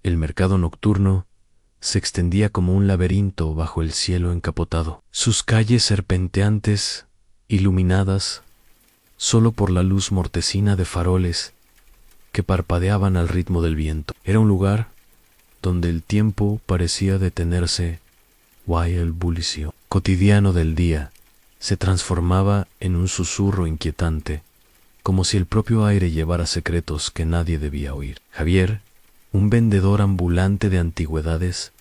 El mercado nocturno se extendía como un laberinto bajo el cielo encapotado. Sus calles serpenteantes, iluminadas solo por la luz mortecina de faroles que parpadeaban al ritmo del viento. Era un lugar donde el tiempo parecía detenerse, y el bullicio cotidiano del día se transformaba en un susurro inquietante, como si el propio aire llevara secretos que nadie debía oír. Javier, un vendedor ambulante de antigüedades,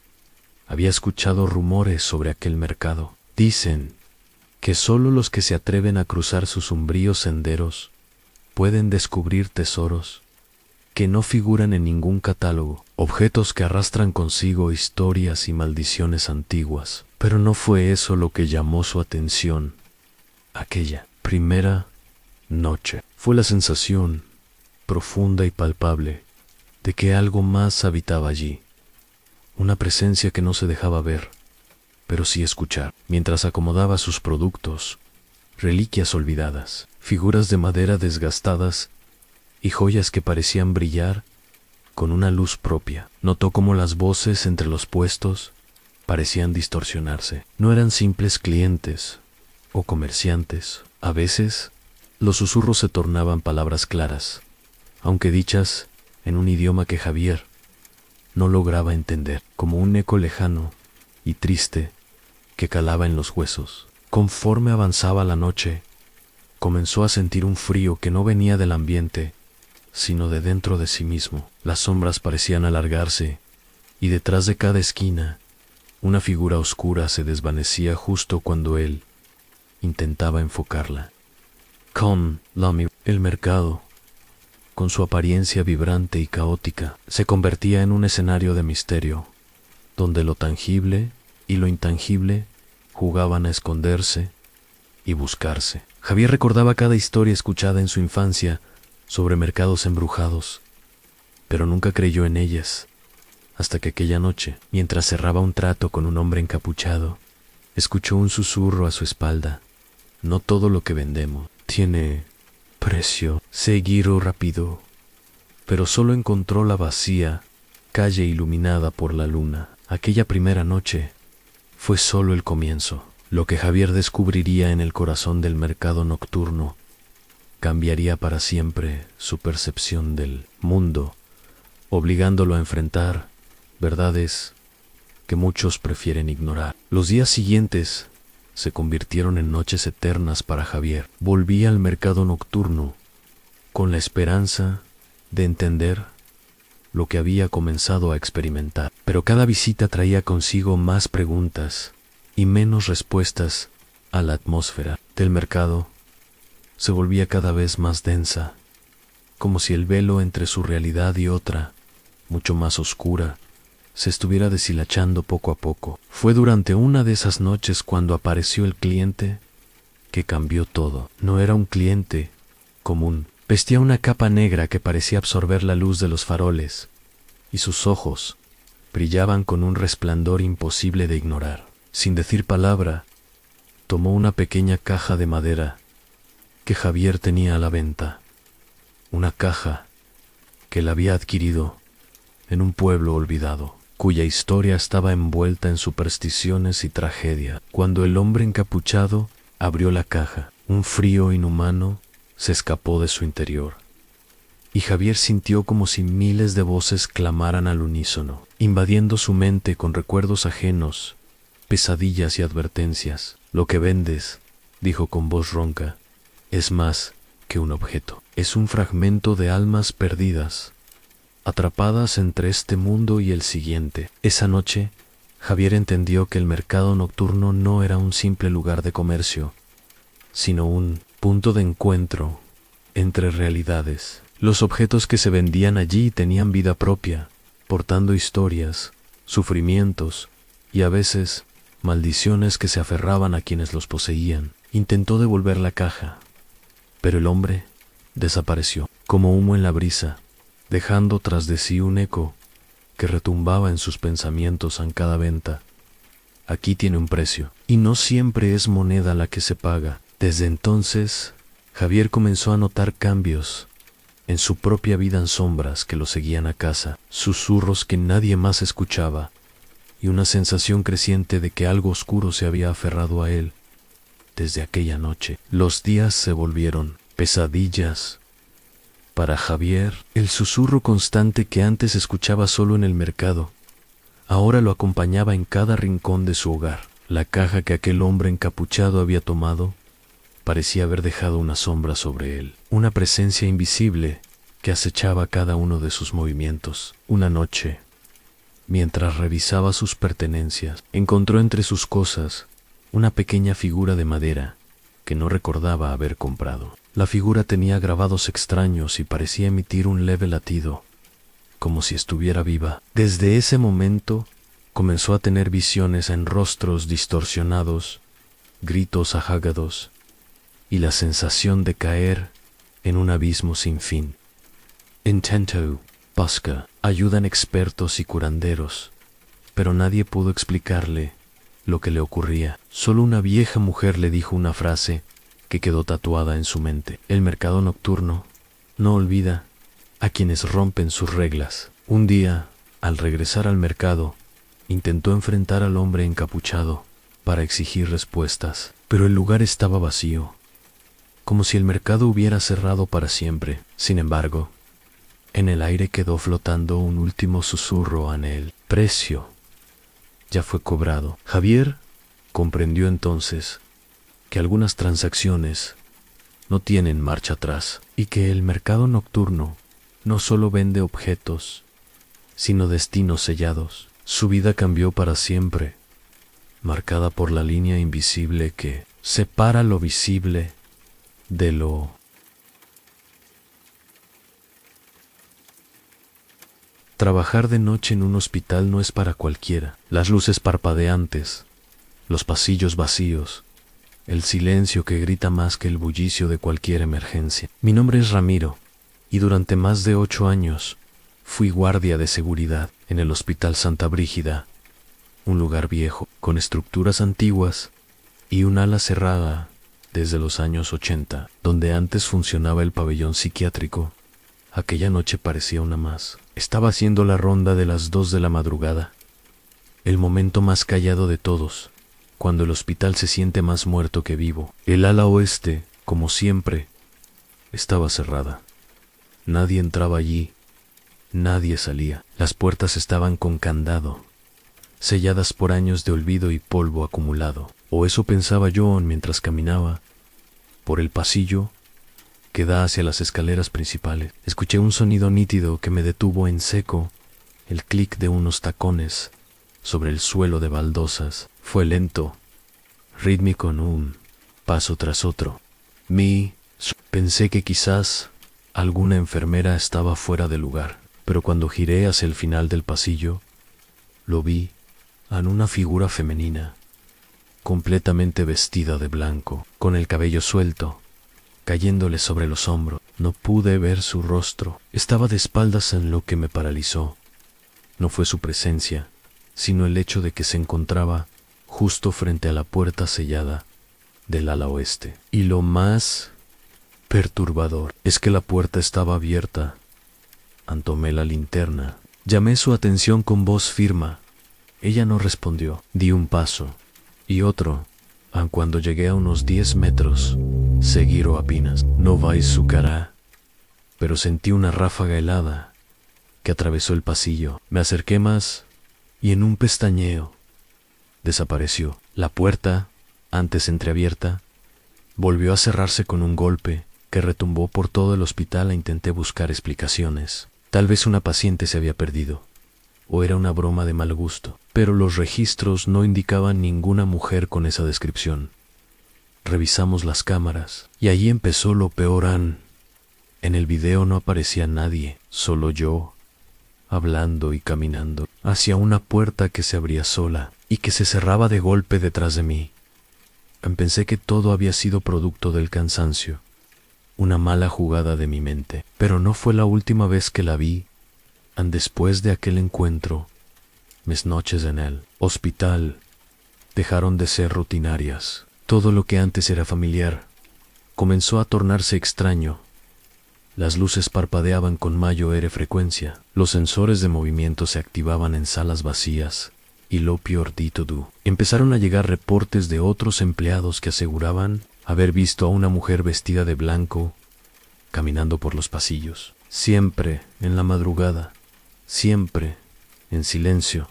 había escuchado rumores sobre aquel mercado. Dicen que solo los que se atreven a cruzar sus umbríos senderos pueden descubrir tesoros que no figuran en ningún catálogo, objetos que arrastran consigo historias y maldiciones antiguas. Pero no fue eso lo que llamó su atención aquella primera noche. Fue la sensación profunda y palpable de que algo más habitaba allí, una presencia que no se dejaba ver, pero sí escuchar. Mientras acomodaba sus productos, reliquias olvidadas, figuras de madera desgastadas y joyas que parecían brillar con una luz propia, notó cómo las voces entre los puestos parecían distorsionarse. No eran simples clientes o comerciantes. A veces, los susurros se tornaban palabras claras, aunque dichas en un idioma que Javier no lograba entender, como un eco lejano y triste que calaba en los huesos. Conforme avanzaba la noche, comenzó a sentir un frío que no venía del ambiente, sino de dentro de sí mismo. Las sombras parecían alargarse, y detrás de cada esquina, una figura oscura se desvanecía justo cuando él intentaba enfocarla. Con el mercado, con su apariencia vibrante y caótica, se convertía en un escenario de misterio, donde lo tangible y lo intangible jugaban a esconderse y buscarse. Javier recordaba cada historia escuchada en su infancia sobre mercados embrujados, pero nunca creyó en ellas, hasta que aquella noche, mientras cerraba un trato con un hombre encapuchado, escuchó un susurro a su espalda. No todo lo que vendemos tiene precio. Se giró rápido, pero solo encontró la vacía calle iluminada por la luna. Aquella primera noche fue solo el comienzo. Lo que Javier descubriría en el corazón del mercado nocturno cambiaría para siempre su percepción del mundo, obligándolo a enfrentar verdades que muchos prefieren ignorar. Los días siguientes se convirtieron en noches eternas para Javier. Volvía al mercado nocturno con la esperanza de entender lo que había comenzado a experimentar. Pero cada visita traía consigo más preguntas y menos respuestas a la atmósfera del mercado. Se volvía cada vez más densa, como si el velo entre su realidad y otra, mucho más oscura, se estuviera deshilachando poco a poco. Fue durante una de esas noches cuando apareció el cliente que cambió todo. No era un cliente común. Vestía una capa negra que parecía absorber la luz de los faroles, y sus ojos brillaban con un resplandor imposible de ignorar. Sin decir palabra, tomó una pequeña caja de madera que Javier tenía a la venta, una caja que él había adquirido en un pueblo olvidado, cuya historia estaba envuelta en supersticiones y tragedia. Cuando el hombre encapuchado abrió la caja, un frío inhumano se escapó de su interior, y Javier sintió como si miles de voces clamaran al unísono, invadiendo su mente con recuerdos ajenos, pesadillas y advertencias. Lo que vendes, dijo con voz ronca, es más que un objeto. Es un fragmento de almas perdidas, atrapadas entre este mundo y el siguiente. Esa noche, Javier entendió que el mercado nocturno no era un simple lugar de comercio, sino un punto de encuentro entre realidades. Los objetos que se vendían allí tenían vida propia, portando historias, sufrimientos y a veces maldiciones que se aferraban a quienes los poseían. Intentó devolver la caja, pero el hombre desapareció, como humo en la brisa, dejando tras de sí un eco que retumbaba en sus pensamientos en cada venta. Aquí tiene un precio, y no siempre es moneda la que se paga. Desde entonces, Javier comenzó a notar cambios En su propia vida en sombras que lo seguían a casa, susurros que nadie más escuchaba, y una sensación creciente de que algo oscuro se había aferrado a él. Desde aquella noche, los días se volvieron pesadillas. Para Javier, el susurro constante que antes escuchaba solo en el mercado, ahora lo acompañaba en cada rincón de su hogar. La caja que aquel hombre encapuchado había tomado parecía haber dejado una sombra sobre él, una presencia invisible que acechaba cada uno de sus movimientos. Una noche, mientras revisaba sus pertenencias, encontró entre sus cosas una pequeña figura de madera que no recordaba haber comprado. La figura tenía grabados extraños y parecía emitir un leve latido, como si estuviera viva. Desde ese momento comenzó a tener visiones en rostros distorsionados, gritos ahágados y la sensación de caer en un abismo sin fin. Intento busca ayudan expertos y curanderos, pero nadie pudo explicarle lo que le ocurría. Solo una vieja mujer le dijo una frase que quedó tatuada en su mente: el mercado nocturno no olvida a quienes rompen sus reglas. Un día, al regresar al mercado, intentó enfrentar al hombre encapuchado para exigir respuestas, pero el lugar estaba vacío, como si el mercado hubiera cerrado para siempre. Sin embargo, en el aire quedó flotando un último susurro en el precio. Ya fue cobrado. Javier comprendió entonces que algunas transacciones no tienen marcha atrás y que el mercado nocturno no solo vende objetos, sino destinos sellados. Su vida cambió para siempre, marcada por la línea invisible que separa lo visible de lo Trabajar de noche en un hospital no es para cualquiera. Las luces parpadeantes, los pasillos vacíos, el silencio que grita más que el bullicio de cualquier emergencia. Mi nombre es Ramiro, y durante más de 8 años fui guardia de seguridad en el Hospital Santa Brígida, un lugar viejo, con estructuras antiguas y un ala cerrada desde los años 80, donde antes funcionaba el pabellón psiquiátrico. Aquella noche parecía una más. Estaba haciendo la ronda de las 2 de la madrugada, el momento más callado de todos, cuando el hospital se siente más muerto que vivo. El ala oeste, como siempre, estaba cerrada. Nadie entraba allí, nadie salía. Las puertas estaban con candado, selladas por años de olvido y polvo acumulado. O eso pensaba yo mientras caminaba por el pasillo que da hacia las escaleras principales. Escuché un sonido nítido que me detuvo en seco, el clic de unos tacones sobre el suelo de baldosas. Fue lento, rítmico, en un paso tras otro. Pensé que quizás alguna enfermera estaba fuera de lugar, pero cuando giré hacia el final del pasillo, lo vi en una figura femenina, completamente vestida de blanco, con el cabello suelto, cayéndole sobre los hombros. No pude ver su rostro. Estaba de espaldas, en lo que me paralizó. No fue su presencia, sino el hecho de que se encontraba justo frente a la puerta sellada del ala oeste. Y lo más perturbador es que la puerta estaba abierta. Tomé la linterna. Llamé su atención con voz firme. Ella no respondió. Di un paso y otro. Cuando llegué a unos 10 metros, seguí apenas. No vais su cara, pero sentí una ráfaga helada que atravesó el pasillo. Me acerqué más y en un pestañeo desapareció. La puerta, antes entreabierta, volvió a cerrarse con un golpe que retumbó por todo el hospital. Intenté buscar explicaciones. Tal vez una paciente se había perdido, o era una broma de mal gusto, pero los registros no indicaban ninguna mujer con esa descripción. Revisamos las cámaras, y allí empezó lo peor. En el video no aparecía nadie, solo yo, hablando y caminando hacia una puerta que se abría sola y que se cerraba de golpe detrás de mí. Pensé que todo había sido producto del cansancio, una mala jugada de mi mente, pero no fue la última vez que la vi. Después de aquel encuentro, mis noches en el hospital dejaron de ser rutinarias. Todo lo que antes era familiar comenzó a tornarse extraño. Las luces parpadeaban con mayor frecuencia, los sensores de movimiento se activaban en salas vacías, y lo peor de todo, empezaron a llegar reportes de otros empleados que aseguraban haber visto a una mujer vestida de blanco caminando por los pasillos, siempre en la madrugada, siempre en silencio.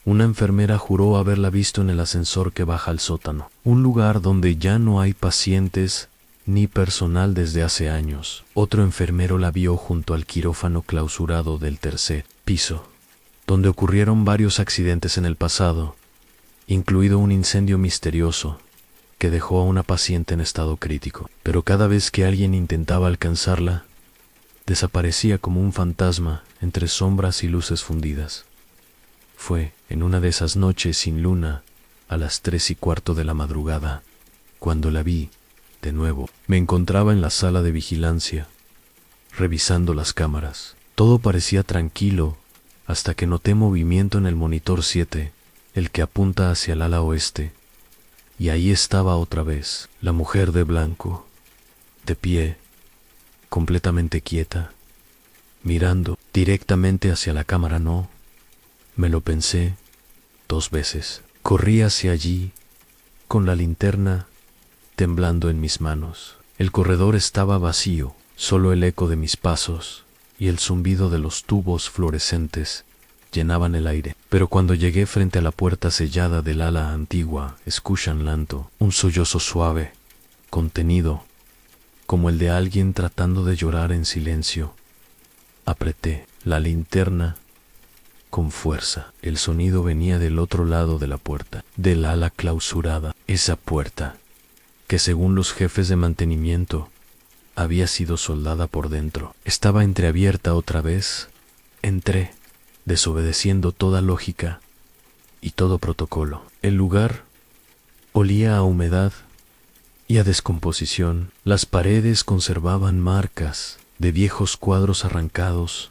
Una enfermera juró haberla visto en el ascensor que baja al sótano, un lugar donde ya no hay pacientes ni personal desde hace años. Otro enfermero la vio junto al quirófano clausurado del tercer piso, donde ocurrieron varios accidentes en el pasado, incluido un incendio misterioso que dejó a una paciente en estado crítico. Pero cada vez que alguien intentaba alcanzarla, desaparecía como un fantasma entre sombras y luces fundidas. Fue en una de esas noches sin luna, a las 3:15 de la madrugada, cuando la vi de nuevo. Me encontraba en la sala de vigilancia, revisando las cámaras. Todo parecía tranquilo, hasta que noté movimiento en el monitor 7, el que apunta hacia el ala oeste. Y ahí estaba otra vez, la mujer de blanco, de pie, completamente quieta, mirando directamente hacia la cámara. No, me lo pensé 2 veces. Corrí hacia allí, con la linterna temblando en mis manos. El corredor estaba vacío, solo el eco de mis pasos y el zumbido de los tubos fluorescentes llenaban el aire. Pero cuando llegué frente a la puerta sellada del ala antigua, escuchan lento, un sollozo suave, contenido, como el de alguien tratando de llorar en silencio. Apreté la linterna con fuerza. El sonido venía del otro lado de la puerta, del ala clausurada. Esa puerta, que según los jefes de mantenimiento, había sido soldada por dentro, estaba entreabierta otra vez. Entré, desobedeciendo toda lógica y todo protocolo. El lugar olía a humedad y a descomposición. Las paredes conservaban marcas de viejos cuadros arrancados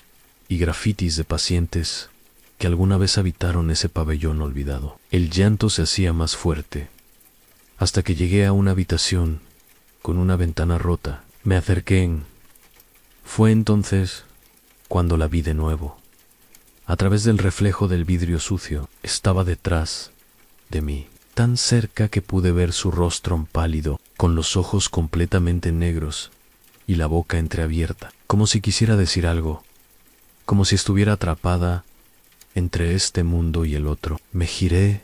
y grafitis de pacientes que alguna vez habitaron ese pabellón olvidado. El llanto se hacía más fuerte, hasta que llegué a una habitación con una ventana rota. Me acerqué. Fue entonces cuando la vi de nuevo. A través del reflejo del vidrio sucio, estaba detrás de mí, tan cerca que pude ver su rostro pálido, con los ojos completamente negros y la boca entreabierta, como si quisiera decir algo, como si estuviera atrapada entre este mundo y el otro. Me giré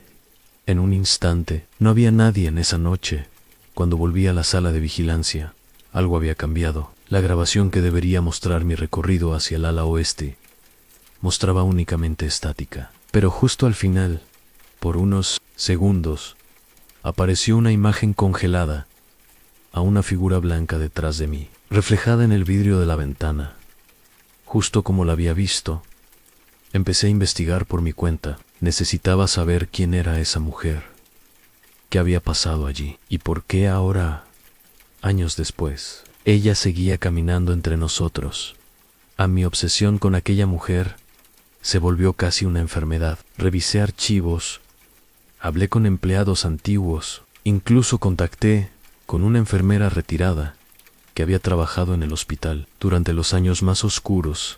en un instante. No había nadie en esa noche. Cuando volví a la sala de vigilancia, algo había cambiado. La grabación que debería mostrar mi recorrido hacia el ala oeste mostraba únicamente estática. Pero justo al final, por unos segundos, apareció una imagen congelada a una figura blanca detrás de mí, reflejada en el vidrio de la ventana, justo como la había visto. Empecé a investigar por mi cuenta. Necesitaba saber quién era esa mujer, qué había pasado allí y por qué ahora, años después, ella seguía caminando entre nosotros. A mi obsesión con aquella mujer se volvió casi una enfermedad. Revisé archivos, hablé con empleados antiguos, incluso contacté con una enfermera retirada que había trabajado en el hospital durante los años más oscuros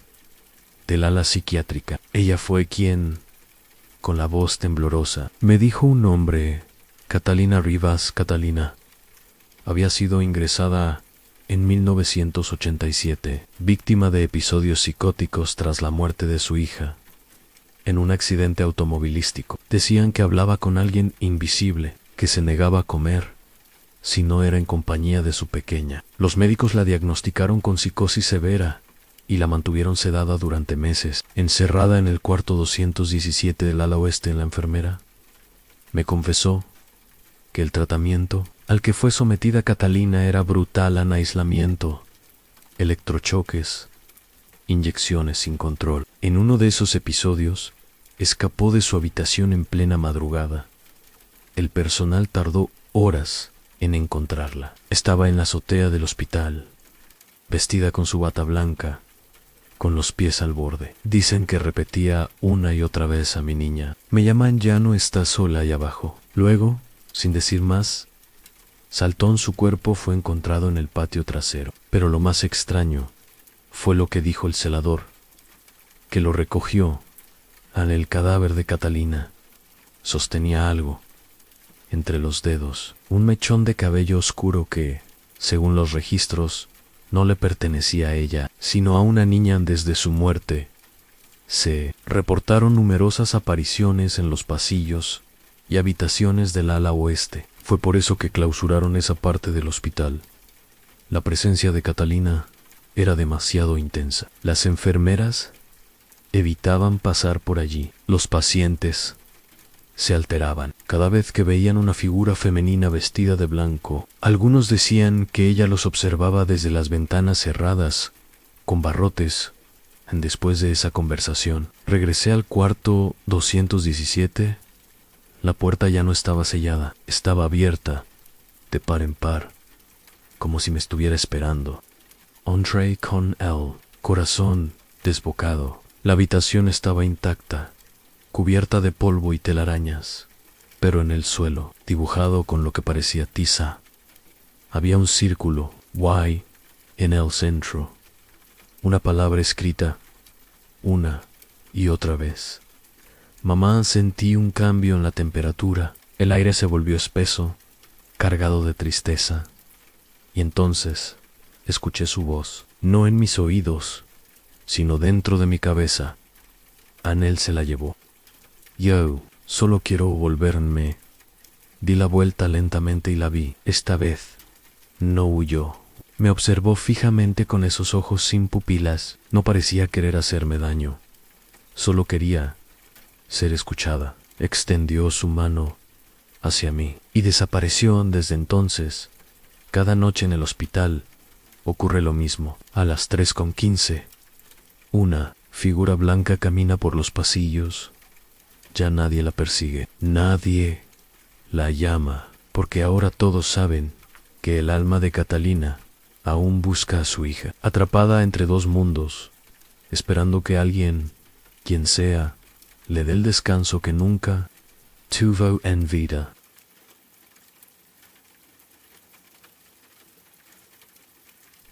del ala psiquiátrica. Ella fue quien, con la voz temblorosa, me dijo un nombre: Catalina Rivas. Catalina había sido ingresada en 1987, víctima de episodios psicóticos tras la muerte de su hija en un accidente automovilístico. Decían que hablaba con alguien invisible, que se negaba a comer si no era en compañía de su pequeña. Los médicos la diagnosticaron con psicosis severa y la mantuvieron sedada durante meses. Encerrada en el cuarto 217 del ala oeste, en la enfermera me confesó que el tratamiento al que fue sometida Catalina era brutal: aislamiento, electrochoques, inyecciones sin control. En uno de esos episodios, escapó de su habitación en plena madrugada. El personal tardó horas en encontrarla. Estaba en la azotea del hospital, vestida con su bata blanca, con los pies al borde. Dicen que repetía una y otra vez a mi niña: me llaman, ya no está sola ahí abajo. Luego, sin decir más, saltó. Su cuerpo fue encontrado en el patio trasero. Pero lo más extraño fue lo que dijo el celador, que lo recogió al el cadáver de Catalina. Sostenía algo entre los dedos, un mechón de cabello oscuro que, según los registros, no le pertenecía a ella, sino a una niña desde su muerte. Se reportaron numerosas apariciones en los pasillos y habitaciones del ala oeste. Fue por eso que clausuraron esa parte del hospital. La presencia de Catalina era demasiado intensa. Las enfermeras evitaban pasar por allí. Los pacientes se alteraban cada vez que veían una figura femenina vestida de blanco. Algunos decían que ella los observaba desde las ventanas cerradas, con barrotes. Después de esa conversación, regresé al cuarto 217. La puerta ya no estaba sellada, estaba abierta, de par en par, como si me estuviera esperando. Entrée con el corazón desbocado. La habitación estaba intacta, cubierta de polvo y telarañas, pero en el suelo, dibujado con lo que parecía tiza, había un círculo, Y, en el centro. Una palabra escrita, una y otra vez. Mamá, sentí un cambio en la temperatura. El aire se volvió espeso, cargado de tristeza. Y entonces escuché su voz, no en mis oídos, sino dentro de mi cabeza. Anel se la llevó. Yo solo quiero volverme. Di la vuelta lentamente y la vi. Esta vez no huyó. Me observó fijamente con esos ojos sin pupilas. No parecía querer hacerme daño. Solo quería ser escuchada. Extendió su mano hacia mí y desapareció. Desde entonces, cada noche en el hospital ocurre lo mismo. A las 3:15, una figura blanca camina por los pasillos. Ya nadie la persigue, nadie la llama, porque ahora todos saben que el alma de Catalina aún busca a su hija, atrapada entre dos mundos, esperando que alguien, quien sea, le dé el descanso que nunca tuvo en vida.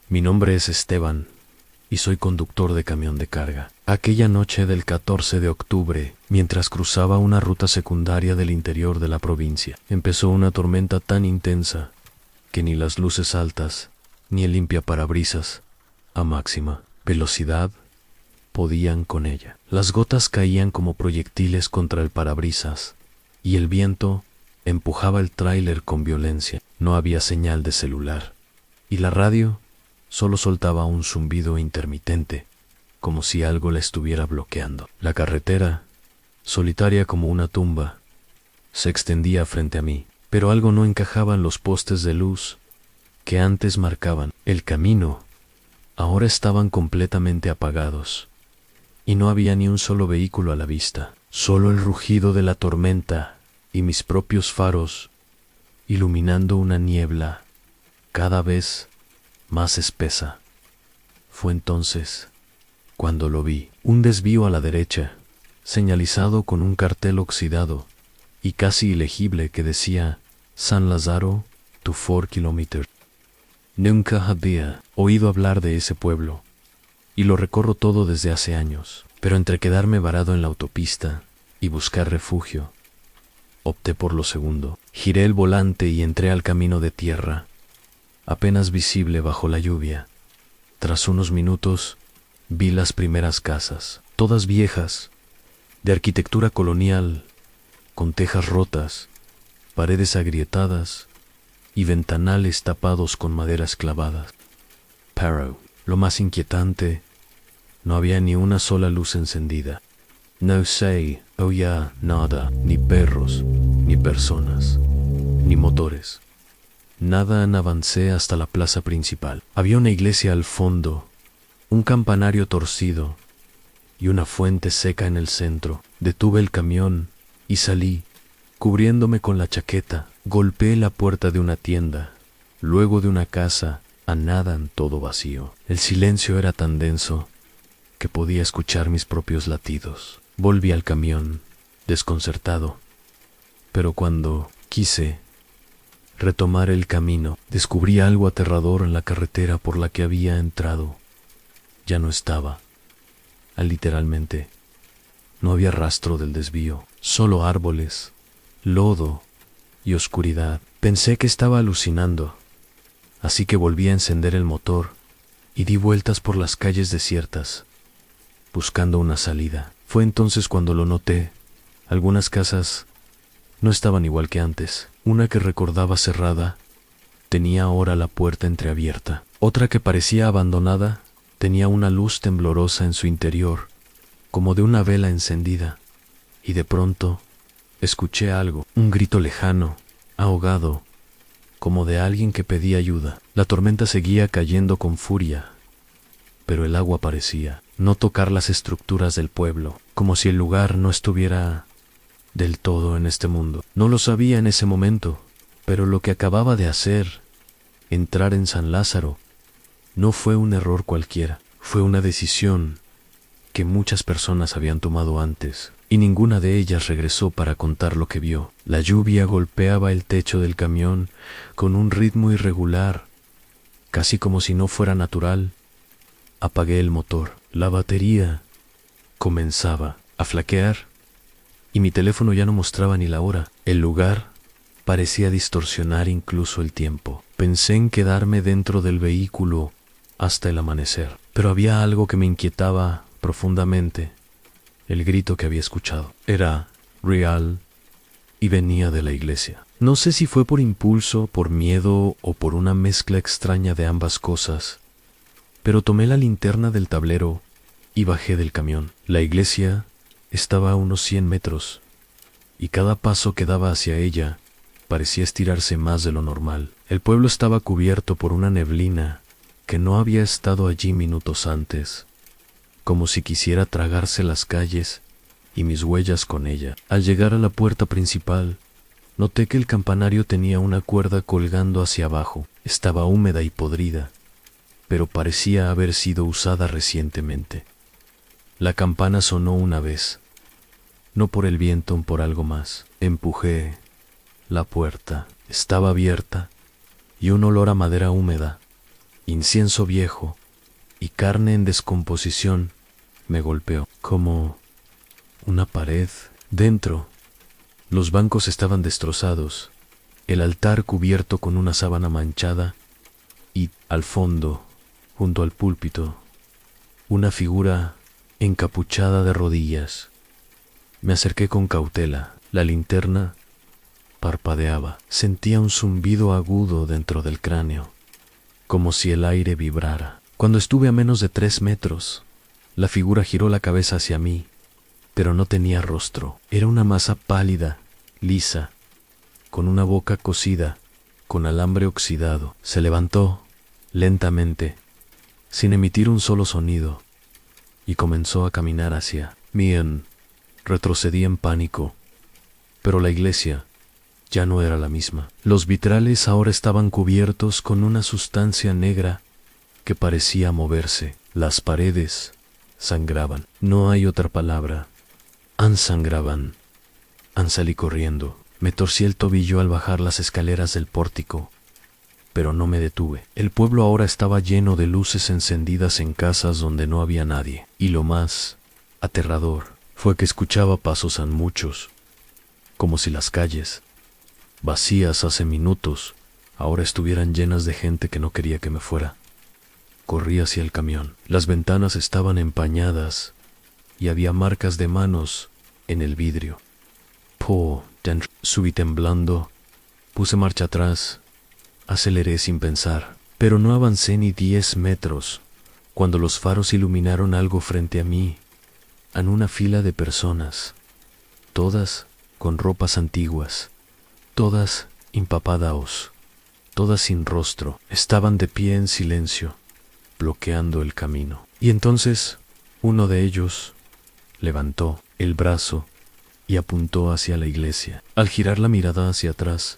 Mi nombre es Esteban y soy conductor de camión de carga. Aquella noche del 14 de octubre, mientras cruzaba una ruta secundaria del interior de la provincia, empezó una tormenta tan intensa que ni las luces altas ni el limpiaparabrisas a máxima velocidad podían con ella. Las gotas caían como proyectiles contra el parabrisas y el viento empujaba el tráiler con violencia. No había señal de celular y la radio solo soltaba un zumbido intermitente, como si algo la estuviera bloqueando. La carretera, solitaria como una tumba, se extendía frente a mí, pero algo no encajaba en los postes de luz que antes marcaban el camino. Ahora estaban completamente apagados, y no había ni un solo vehículo a la vista, solo el rugido de la tormenta y mis propios faros, iluminando una niebla cada vez más espesa. Fue entonces cuando lo vi, un desvío a la derecha, señalizado con un cartel oxidado y casi ilegible que decía San Lázaro to 4 kilómetros. Nunca había oído hablar de ese pueblo, y lo recorro todo desde hace años, pero entre quedarme varado en la autopista y buscar refugio, opté por lo segundo. Giré el volante y entré al camino de tierra, apenas visible bajo la lluvia. Tras unos minutos, vi las primeras casas, todas viejas, de arquitectura colonial, con tejas rotas, paredes agrietadas y ventanales tapados con maderas clavadas. Pero, lo más inquietante, no había ni una sola luz encendida. No se oía nada, ni perros, ni personas, ni motores. Nada. Avancé hasta la plaza principal. Había una iglesia al fondo, un campanario torcido y una fuente seca en el centro. Detuve el camión y salí, cubriéndome con la chaqueta. Golpeé la puerta de una tienda, luego de una casa, a nada en todo vacío. El silencio era tan denso que podía escuchar mis propios latidos. Volví al camión, desconcertado, pero cuando quise retomar el camino, descubrí algo aterrador en la carretera por la que había entrado. ya no estaba. Literalmente, no había rastro del desvío, solo árboles, lodo y oscuridad. Pensé que estaba alucinando, así que volví a encender el motor y di vueltas por las calles desiertas, buscando una salida. Fue entonces cuando lo noté. Algunas casas no estaban igual que antes. Una que recordaba cerrada tenía ahora la puerta entreabierta. Otra que parecía abandonada tenía una luz temblorosa en su interior, como de una vela encendida. Y de pronto escuché algo, un grito lejano, ahogado, como de alguien que pedía ayuda. La tormenta seguía cayendo con furia, pero el agua parecía no tocar las estructuras del pueblo, como si el lugar no estuviera del todo en este mundo. No lo sabía en ese momento, pero lo que acababa de hacer, entrar en San Lázaro, no fue un error cualquiera, fue una decisión que muchas personas habían tomado antes, y ninguna de ellas regresó para contar lo que vio. La lluvia golpeaba el techo del camión con un ritmo irregular, casi como si no fuera natural. Apagué el motor. La batería comenzaba a flaquear y mi teléfono ya no mostraba ni la hora. El lugar parecía distorsionar incluso el tiempo. Pensé en quedarme dentro del vehículo hasta el amanecer, pero había algo que me inquietaba profundamente. El grito que había escuchado era real y venía de la iglesia. No sé si fue por impulso, por miedo o por una mezcla extraña de ambas cosas, pero tomé la linterna del tablero y bajé del camión. La iglesia estaba a unos 100 metros, y cada paso que daba hacia ella parecía estirarse más de lo normal. El pueblo estaba cubierto por una neblina que no había estado allí minutos antes, como si quisiera tragarse las calles y mis huellas con ella. Al llegar a la puerta principal, noté que el campanario tenía una cuerda colgando hacia abajo. Estaba húmeda y podrida, pero parecía haber sido usada recientemente. La campana sonó una vez, no por el viento, por algo más. Empujé la puerta. Estaba abierta y un olor a madera húmeda, incienso viejo y carne en descomposición me golpeó, como una pared. Dentro, los bancos estaban destrozados, el altar cubierto con una sábana manchada y, al fondo, junto al púlpito, una figura encapuchada de rodillas. Me acerqué con cautela. La linterna parpadeaba. Sentía un zumbido agudo dentro del cráneo, como si el aire vibrara. Cuando estuve a menos de 3 metros, la figura giró la cabeza hacia mí, pero no tenía rostro. Era una masa pálida, lisa, con una boca cocida, con alambre oxidado. Se levantó, lentamente, sin emitir un solo sonido, y comenzó a caminar hacia mí. Retrocedí en pánico, pero la iglesia ya no era la misma. Los vitrales ahora estaban cubiertos con una sustancia negra que parecía moverse. Las paredes sangraban. No hay otra palabra. Sangraban. Salí corriendo. Me torcí el tobillo al bajar las escaleras del pórtico, pero no me detuve. El pueblo ahora estaba lleno de luces encendidas en casas donde no había nadie. Y lo más aterrador fue que escuchaba pasos a muchos, como si las calles, vacías hace minutos, ahora estuvieran llenas de gente que no quería que me fuera. Corrí hacia el camión. Las ventanas estaban empañadas y había marcas de manos en el vidrio. Dentro. Subí temblando, puse marcha atrás, aceleré sin pensar, pero no avancé ni 10 metros cuando los faros iluminaron algo frente a mí, en una fila de personas, todas con ropas antiguas, todas empapadas, todas sin rostro. Estaban de pie en silencio, bloqueando el camino. Y entonces uno de ellos levantó el brazo y apuntó hacia la iglesia. Al girar la mirada hacia atrás,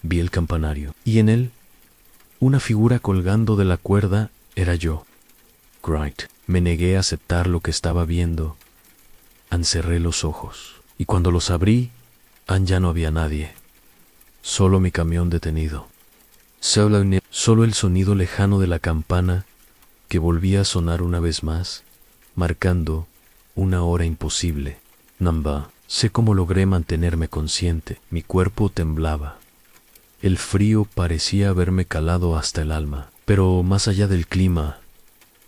vi el campanario, y en él, una figura colgando de la cuerda. Era yo, Wright. Me negué a aceptar lo que estaba viendo. Cerré los ojos, y cuando los abrí, ya no había nadie. Solo mi camión detenido. Solo el sonido lejano de la campana que volvía a sonar una vez más, marcando una hora imposible. Namba, sé cómo logré mantenerme consciente. Mi cuerpo temblaba. El frío parecía haberme calado hasta el alma, pero más allá del clima,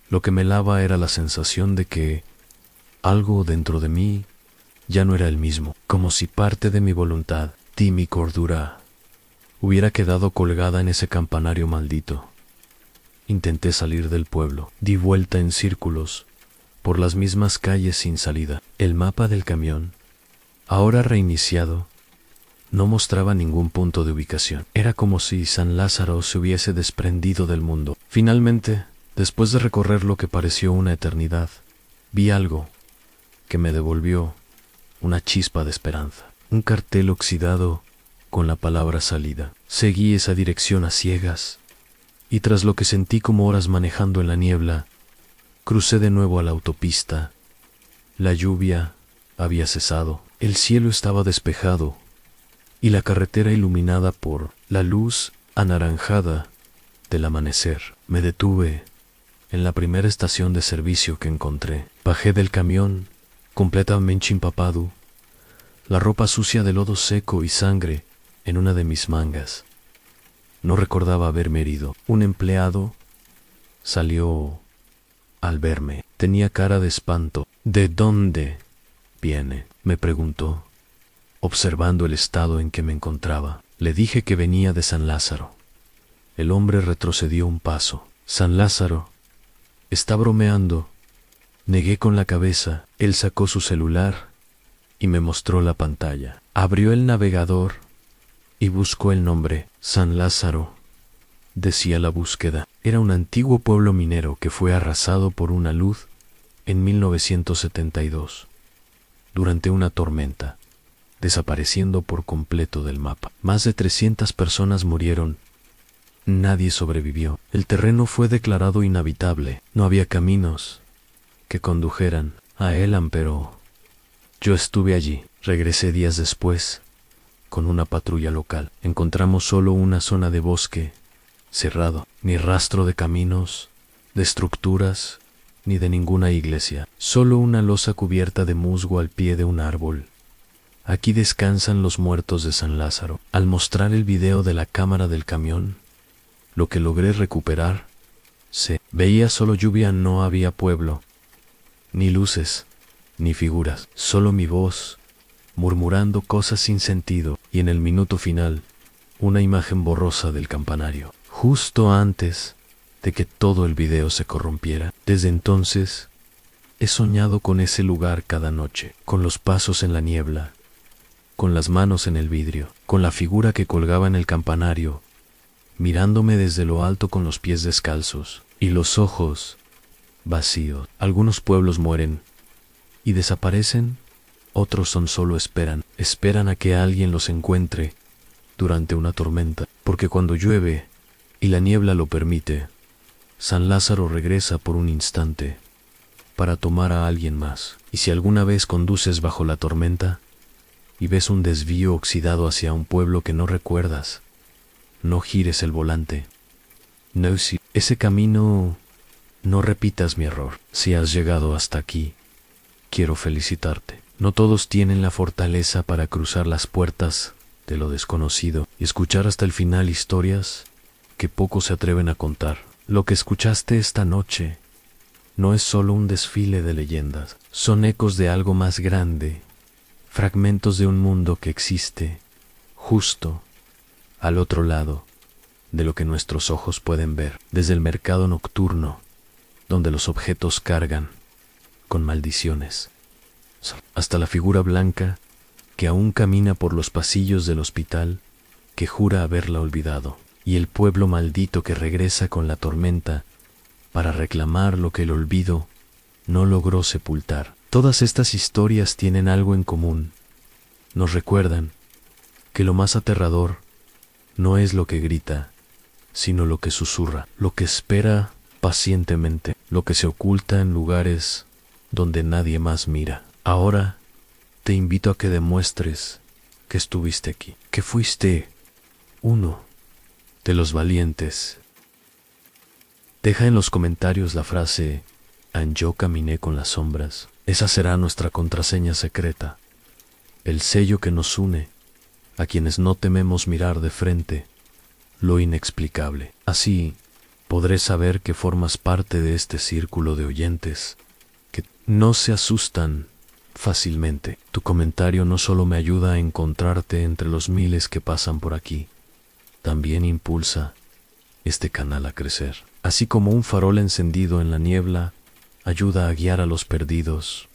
lo que me helaba era la sensación de que algo dentro de mí ya no era el mismo, como si parte de mi voluntad y mi cordura hubiera quedado colgada en ese campanario maldito. Intenté salir del pueblo, di vuelta en círculos por las mismas calles sin salida. El mapa del camión, ahora reiniciado, no mostraba ningún punto de ubicación. Era como si San Lázaro se hubiese desprendido del mundo. Finalmente, después de recorrer lo que pareció una eternidad, vi algo que me devolvió una chispa de esperanza. Un cartel oxidado con la palabra salida. Seguí esa dirección a ciegas, y tras lo que sentí como horas manejando en la niebla, crucé de nuevo a la autopista. La lluvia había cesado, el cielo estaba despejado, y la carretera iluminada por la luz anaranjada del amanecer. Me detuve en la primera estación de servicio que encontré. Bajé del camión, completamente empapado, la ropa sucia de lodo seco y sangre en una de mis mangas. No recordaba haberme herido. Un empleado salió al verme. Tenía cara de espanto. ¿De dónde viene?, me preguntó, observando el estado en que me encontraba. Le dije que venía de San Lázaro. El hombre retrocedió un paso. San Lázaro. Está bromeando. Negué con la cabeza. Él sacó su celular y me mostró la pantalla. Abrió el navegador y buscó el nombre. San Lázaro, decía la búsqueda. Era un antiguo pueblo minero que fue arrasado por una luz en 1972, durante una tormenta, desapareciendo por completo del mapa. Más de 300 personas murieron. Nadie sobrevivió. El terreno fue declarado inhabitable. No había caminos que condujeran a Elam, pero yo estuve allí. Regresé días después con una patrulla local. Encontramos solo una zona de bosque cerrado, ni rastro de caminos, de estructuras, ni de ninguna iglesia. Solo una losa cubierta de musgo al pie de un árbol. Aquí descansan los muertos de San Lázaro. Al mostrar el video de la cámara del camión, lo que logré recuperar, se veía solo lluvia. No había pueblo, ni luces, ni figuras, solo mi voz, murmurando cosas sin sentido, y en el minuto final, una imagen borrosa del campanario, justo antes de que todo el video se corrompiera. Desde entonces, he soñado con ese lugar cada noche, con los pasos en la niebla, con las manos en el vidrio, con la figura que colgaba en el campanario, mirándome desde lo alto con los pies descalzos, y los ojos vacíos. Algunos pueblos mueren y desaparecen. Otros solo esperan a que alguien los encuentre durante una tormenta, porque cuando llueve y la niebla lo permite, San Lázaro regresa por un instante para tomar a alguien más. Y si alguna vez conduces bajo la tormenta y ves un desvío oxidado hacia un pueblo que no recuerdas, no gires el volante. No, si ese camino, no repitas mi error. Si has llegado hasta aquí, quiero felicitarte. No todos tienen la fortaleza para cruzar las puertas de lo desconocido y escuchar hasta el final historias que pocos se atreven a contar. Lo que escuchaste esta noche no es solo un desfile de leyendas, son ecos de algo más grande, fragmentos de un mundo que existe justo al otro lado de lo que nuestros ojos pueden ver, desde el mercado nocturno, donde los objetos cargan con maldiciones, hasta la figura blanca que aún camina por los pasillos del hospital que jura haberla olvidado, y el pueblo maldito que regresa con la tormenta para reclamar lo que el olvido no logró sepultar. Todas estas historias tienen algo en común. Nos recuerdan que lo más aterrador no es lo que grita, sino lo que susurra, lo que espera pacientemente, lo que se oculta en lugares donde nadie más mira. Ahora te invito a que demuestres que estuviste aquí, que fuiste uno de los valientes Deja en los comentarios la frase yo caminé con las sombras. Esa será nuestra contraseña secreta, el sello que nos une a quienes no tememos mirar de frente lo inexplicable. Así podré saber que formas parte de este círculo de oyentes que no se asustan fácilmente. Tu comentario no solo me ayuda a encontrarte entre los miles que pasan por aquí, también impulsa este canal a crecer. Así como un farol encendido en la niebla ayuda a guiar a los perdidos,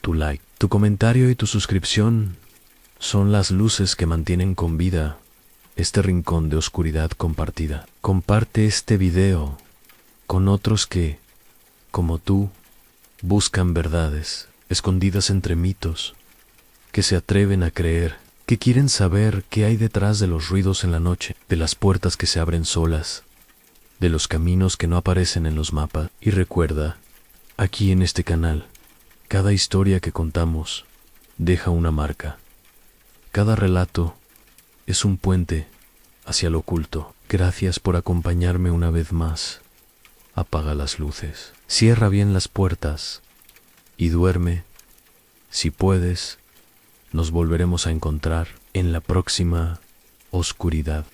tu like, tu comentario y tu suscripción son las luces que mantienen con vida este rincón de oscuridad compartida. Comparte este video con otros que, como tú, buscan verdades escondidas entre mitos, que se atreven a creer, que quieren saber qué hay detrás de los ruidos en la noche, de las puertas que se abren solas, de los caminos que no aparecen en los mapas. Y recuerda, aquí en este canal, cada historia que contamos deja una marca. Cada relato es un puente hacia lo oculto. Gracias por acompañarme una vez más. Apaga las luces, cierra bien las puertas y duerme. Si puedes, nos volveremos a encontrar en la próxima oscuridad.